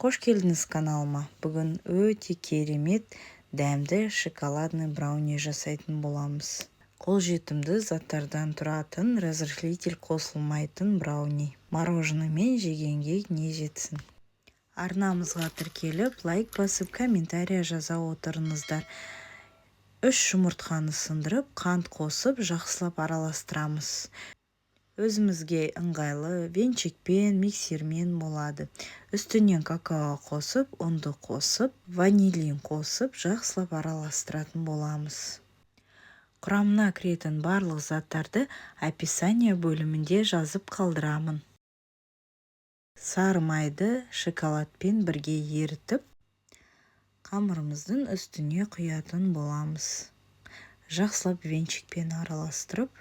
Қош келдіңіз каналыма. Бүгін өте керемет дәмді шоколадный брауни жасайтын боламыз. Қолжетімді заттардан тұратын, разрыхлитель қосылмайтын брауни. Мороженыймен жегенге не жетсін. Арнамызға тіркеліп, лайк басып, комментария жаза отырыңыздар. 3 жұмыртқаны сындырып, қант қосып, жақсылап араластырамыз. Өзімізге ыңғайлы венчикпен, миксермен болады. Үстінен какао қосып, ұнды қосып, ванилин қосып, жақсылап араластыратын боламыз. Құрамына кіретін барлық заттарды описание бөлімінде жазып қалдырамын. Сары майды шоколадпен бірге ерітіп, қамырымыздың үстіне құятын боламыз. Жақсылап венчикпен араластырып,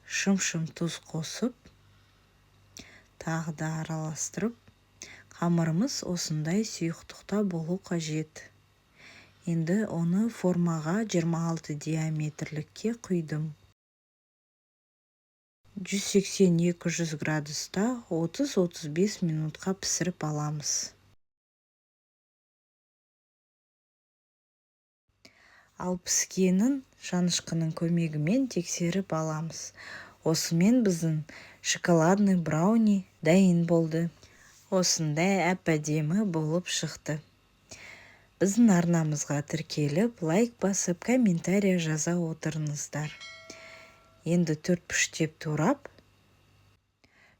шым-шым тұз қосып, тағы да араластырып, қамырымыз осындай сұйықтықта болу қажет. Енді оны формаға 26 диаметрлікке құйдым. 180-200 градуста 30-35 минутқа пісіріп аламыз. Ал піскенін шанышқының көмегімен тексеріп аламыз. Осымен біздің шоколадный брауни дайын болды. Осындай әп-әдемі болып шықты. Біздің арнамызға тіркеліп, лайк басып, комментария жаза отырыңыздар. Енді 4 піштеп турап,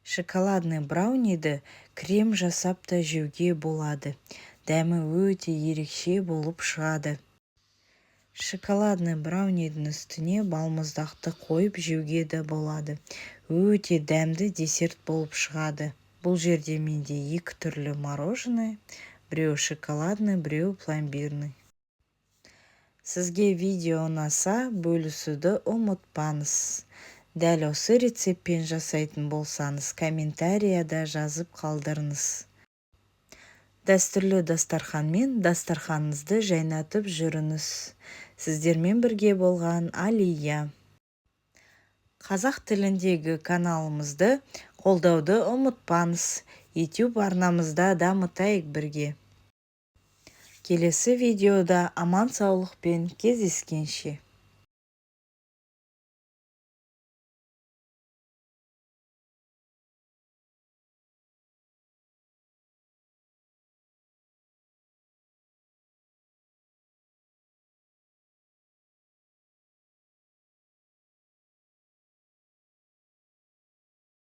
шоколадный брауниді крем жасап та жеуге болады. Дәмі өте ерекше болып шығады. Шоколадный браунидің үстіне балмұздақты қойып жеуге де болады. Өте дәмді десерт болып шығады. Бұл жерде менде 2 түрлі мороженое, біреу шоколадный, біреу пломбирный. Сізге видео ұнаса, бөлісуді ұмытпаңыз. Дәл осы рецептпен жасайтын болсаңыз, комментарияда жазып қалдырыңыз. Дәстүрлі дастарханмен дастарханыңызды жайнатып жүріңіз. Сіздермен бірге болған Алия. Қазақ тіліндегі каналымызды қолдауды ұмытпаңыз. YouTube арнамызда дамытайық бірге. Келесі видеода аман саулықпен кездескенше.